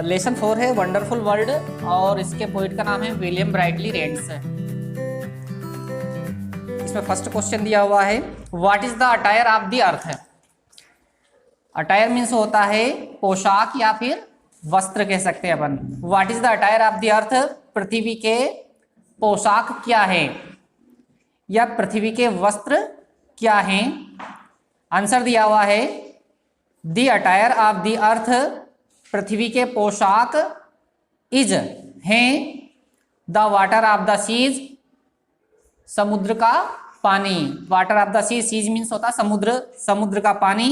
Lesson 4 है wonderful world और इसके पोइट का नाम है विलियम ब्राइटली रेंड्स। इसमें फर्स्ट क्वेश्चन दिया हुआ है what is the attire of the earth. Attire means होता है पोशाक या फिर वस्त्र कह सकते हैं अपन। What is the attire of the earth, पृथ्वी के पोशाक क्या है या पृथ्वी के वस्त्र क्या हैं। आंसर दिया हुआ है the attire of the earth, पृथ्वी के पोशाक इज हैं the water of the seas, समुद्र का पानी। Water of the seas, seas means होता समुद्र, समुद्र का पानी।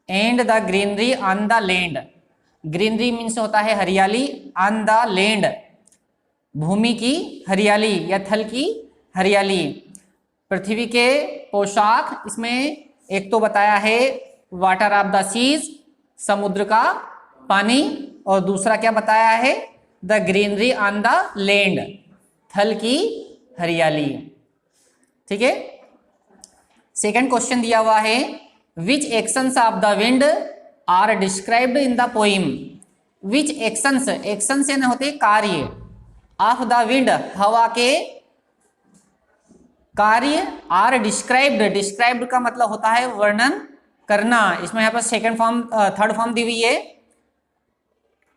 And the greenery on the land, greenery means होता है हरियाली, ऑन द लैंड भूमि की हरियाली या थल की हरियाली। पृथ्वी के पोशाक इसमें एक तो बताया है वाटर ऑफ द सीज, समुद्र का पानी, और दूसरा क्या बताया है the greenery on the land, थल की हरियाली। ठीक है। सेकंड क्वेश्चन दिया हुआ है which actions of the wind are described in the poem. Which actions, actions यानी होते कार्य, ऑफ द विंड हवा के कार्य, आर डिस्क्राइब्ड, डिस्क्राइब्ड का मतलब होता है वर्णन करना। इसमें यहाँ पर सेकंड फॉर्म थर्ड फॉर्म दी हुई है,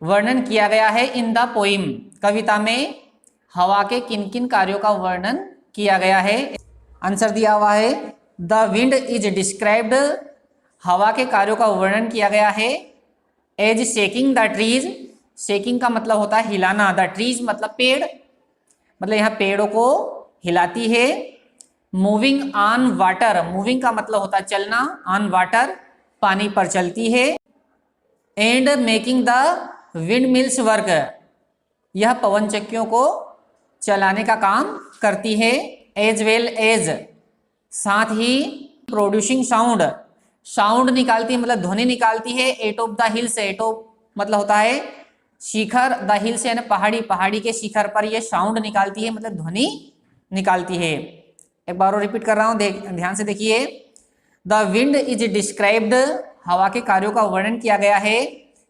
वर्णन किया गया है इन द पोइम, कविता में हवा के किन किन कार्यों का वर्णन किया गया है। आंसर दिया हुआ है द विंड इज डिस्क्राइब्ड, हवा के कार्यों का वर्णन किया गया है as shaking the trees, shaking का मतलब होता है हिलाना, द ट्रीज मतलब पेड़, मतलब यहाँ पेड़ों को हिलाती है। मूविंग ऑन वाटर, मूविंग का मतलब होता है चलना, ऑन वाटर पानी पर चलती है। And making the wind mills work, यह पवन चक्कियों को चलाने का काम करती है। एज वेल एज, साथ ही प्रोड्यूसिंग साउंड, साउंड निकालती है मतलब ध्वनि निकालती है। एट ऑफ द हिल्स, एटोप मतलब होता है शिखर, द हिल्स यानी पहाड़ी, पहाड़ी के शिखर पर यह साउंड निकालती है मतलब ध्वनि निकालती है। एक बार और रिपीट कर रहा हूं, ध्यान से देखिए। द विंड इज डिस्क्राइब्ड, हवा के कार्यों का वर्णन किया गया है।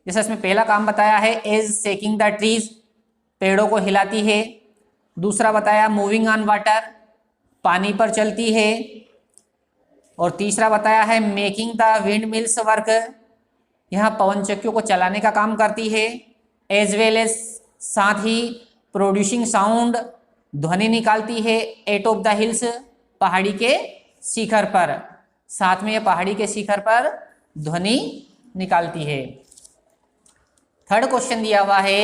जैसे इसमें पहला काम बताया है एज शेकिंग द ट्रीज, पेड़ों को हिलाती है। दूसरा बताया मूविंग ऑन वाटर, पानी पर चलती है। और तीसरा बताया है making the wind mills work, यह पवन चक्कियों को चलाने का काम करती है। एज वेल एज, साथ ही प्रोड्यूसिंग साउंड, ध्वनि निकालती है। एट ऑफ द हिल्स, पहाड़ी के शिखर पर, साथ में यह पहाड़ी के शिखर पर ध्वनि निकालती है। थर्ड क्वेश्चन दिया हुआ है,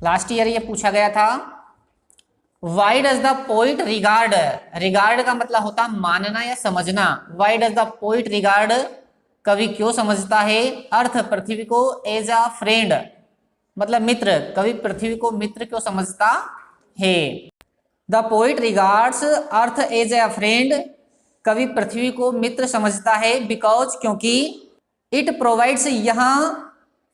लास्ट ईयर ये पूछा गया था, why does the poet regard, regard का मतलब होता मानना या समझना। Why does the poet regard, कवि क्यों समझता है अर्थ पृथ्वी को एज अ फ्रेंड, मतलब मित्र, कवि पृथ्वी को मित्र क्यों समझता है। The poet regards earth as a friend, कवि पृथ्वी को मित्र समझता है बिकॉज, क्योंकि इट प्रोवाइड्स, यहां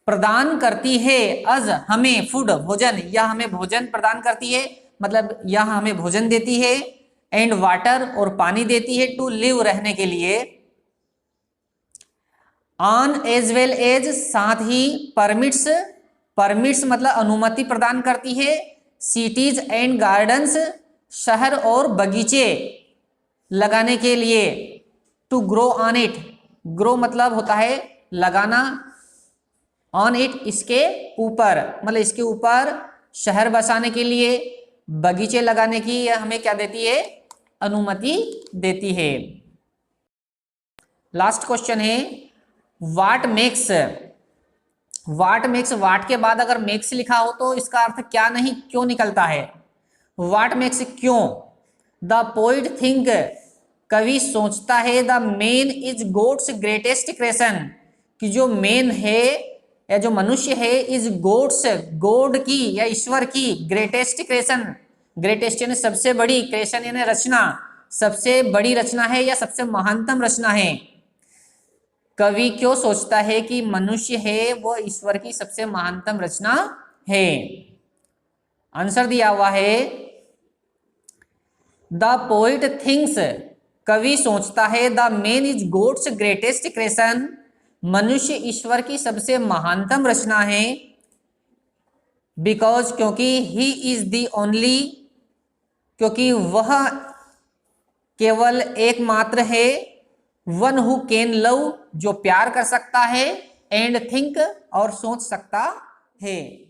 प्रदान करती है, अज हमें, फूड भोजन, यह हमें भोजन प्रदान करती है मतलब यह हमें भोजन देती है। एंड वाटर और पानी देती है, टू लिव रहने के लिए। ऑन एज वेल एज, साथ ही परमिट्स, परमिट्स मतलब अनुमति प्रदान करती है। सिटीज एंड गार्डन्स, शहर और बगीचे लगाने के लिए। To grow on it, grow मतलब होता है लगाना, ऑन इट इसके ऊपर, मतलब इसके ऊपर शहर बसाने के लिए, बगीचे लगाने की यह हमें क्या देती है, अनुमति देती है। लास्ट क्वेश्चन है what makes, what makes, what के बाद अगर मेक्स लिखा हो तो इसका अर्थ क्या नहीं क्यों निकलता है। व्हाट मेक्स क्यों। द पोइट थिंक, कवि सोचता है the man is God's greatest creation, कि जो मैन है या जो मनुष्य है इज गॉड्स, गॉड की या ईश्वर की ग्रेटेस्ट क्रिएशन, ग्रेटेस्ट यानी सबसे बड़ी, क्रिएशन यानी रचना, सबसे बड़ी रचना है या सबसे महानतम रचना है। कवि क्यों सोचता है कि मनुष्य है वो ईश्वर की सबसे महानतम रचना है। आंसर दिया हुआ है द पोइट थिंक्स, कवि सोचता है the man is God's greatest creation, मनुष्य ईश्वर की सबसे महानतम रचना है। बिकॉज क्योंकि ही इज दी ओनली, क्योंकि वह केवल एकमात्र है। वन हु कैन लव, जो प्यार कर सकता है। एंड थिंक, और सोच सकता है।